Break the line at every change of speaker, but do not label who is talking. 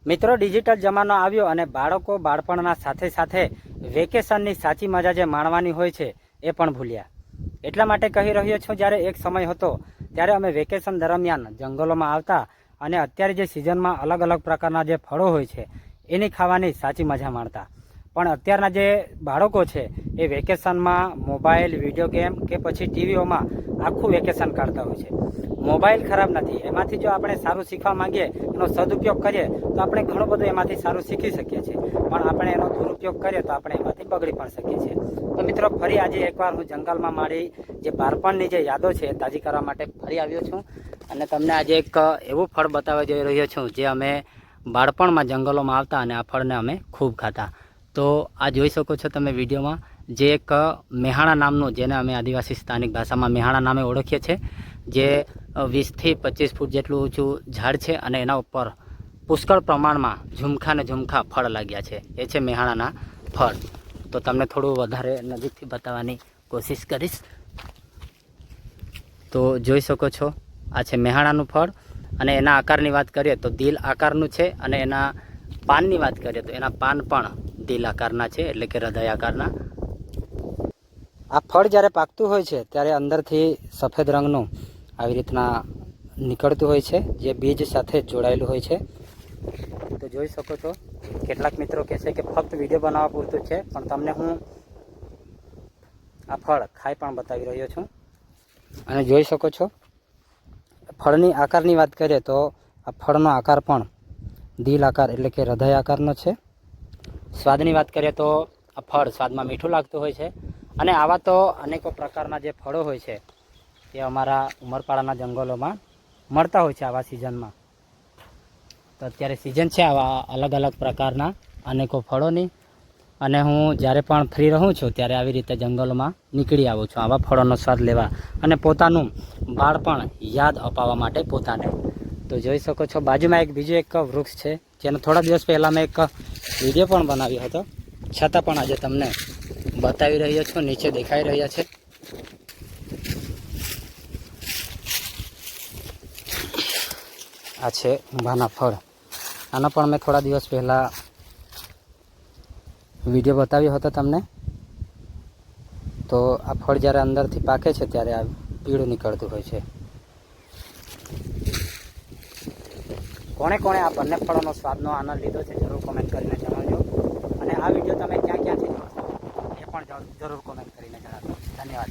મિત્રો, ડિજિટલ જમાનો આવ્યો અને બાળકો બાળપણના સાથે સાથે વેકેશનની સાચી મજા જે માણવાની હોય છે એ પણ ભૂલ્યા. એટલા માટે કહી રહ્યો છું, જ્યારે એક સમય હતો ત્યારે અમે વેકેશન દરમિયાન જંગલોમાં આવતા અને અત્યારે જે સિઝનમાં અલગ અલગ પ્રકારના જે ફળો હોય છે એની ખાવાની સાચી મજા માણતા. પણ અત્યારના જે બાળકો છે એ વેકેશનમાં મોબાઈલ, વિડીયો ગેમ કે પછી ટીવીઓમાં આખું વેકેશન કાઢતા હોય છે. મોબાઈલ ખરાબ નથી, એમાંથી જો આપણે સારું શીખવા માંગીએ, એનો સદુપયોગ કરીએ તો આપણે ઘણું બધું એમાંથી સારું શીખી શકીએ છીએ. પણ આપણે એનો દુરુપયોગ કરીએ તો આપણે એમાંથી બગડી પણ શકીએ છીએ. તો મિત્રો, ફરી આજે એકવાર હું જંગલમાં મારી જે બાળપણની જે યાદો છે એ તાજી કરવા માટે ફરી આવ્યો છું અને તમને આજે એક એવું ફળ બતાવવા જઈ રહ્યો છું જે અમે બાળપણમાં જંગલોમાં આવતા અને આ ફળને અમે ખૂબ ખાતા. તો આ જોઈ શકો છો તમે વિડીયોમાં, જે એક મેહાણા નામનું, જેને અમે આદિવાસી સ્થાનિક ભાષામાં મેહાણા નામે ઓળખીએ છીએ, જે 20થી 25 ફૂટ જેટલું ઊંચું ઝાડ છે અને એના ઉપર પુષ્કળ પ્રમાણમાં ઝુમખા ને ઝુમખા ફળ લાગ્યા છે. એ છે મેહાણાના ફળ. તો તમને થોડું વધારે નજીકથી બતાવવાની કોશિશ કરીશ. તો જોઈ શકો છો, આ છે મેહાણાનું ફળ અને એના આકારની વાત કરીએ તો દિલ આકારનું છે અને એના પાનની વાત કરીએ તો એના પાન પણ દિલ આકારના છે, એટલે કે હૃદય આકારના. આ ફળ જ્યારે પાકતું હોય છે ત્યારે અંદરથી સફેદ રંગનું આવી રીતના નીકળતું હોય છે, જે બીજ સાથે જોડાયેલું હોય છે. તો જોઈ શકો છો, કેટલાક મિત્રો કહેશે કે ફક્ત વિડીયો બનાવવા પૂરતું છે, પણ તમને હું આ ફળ ખાઈ પણ બતાવી રહ્યો છું. અને જોઈ શકો છો, ફળની આકારની વાત કરીએ તો આ ફળનો આકાર પણ દિલ આકાર એટલે કે હૃદય આકારનો છે. સ્વાદની વાત કરીએ તો આ ફળ સ્વાદમાં મીઠું લાગતું હોય છે. અને આવા તો અનેકો પ્રકારના જે ફળો હોય છે એ અમારા ઉમરપાડાના જંગલોમાં મળતા હોય છે આવા સિઝનમાં. તો અત્યારે સિઝન છે આવા અલગ અલગ પ્રકારના અનેકો ફળોની, અને હું જ્યારે પણ ફ્રી રહું છું ત્યારે આવી રીતે જંગલોમાં નીકળી આવું છું આવા ફળોનો સ્વાદ લેવા અને પોતાનું બાળપણ યાદ અપાવવા માટે પોતાને. તો જોઈ શકો છો, બાજુમાં બીજું એક વૃક્ષ છે જેનો થોડા દિવસ પહેલાં મેં એક વિડીયો પણ બનાવ્યો હતો, છતાં પણ આજે તમને બતાવી રહ્યો છું. નીચે દેખાઈ રહ્યા છે. આ છે ઊંભાના ફળ. આનો પણ મેં થોડા દિવસ પહેલાં વિડીયો બતાવ્યો હતો તમને. તો આ ફળ જ્યારે અંદરથી પાકે છે ત્યારે આ પીળું નીકળતું હોય છે. કોણે કોણે આ બંને ફળોનો સ્વાદનો આનંદ લીધો છે જરૂર કોમેન્ટ કરીને જણાવજો. અને આ વિડીયો તમે ક્યાં ક્યાંથી જોશો એ પણ જરૂર કોમેન્ટ કરીને જણાવજો. ધન્યવાદ.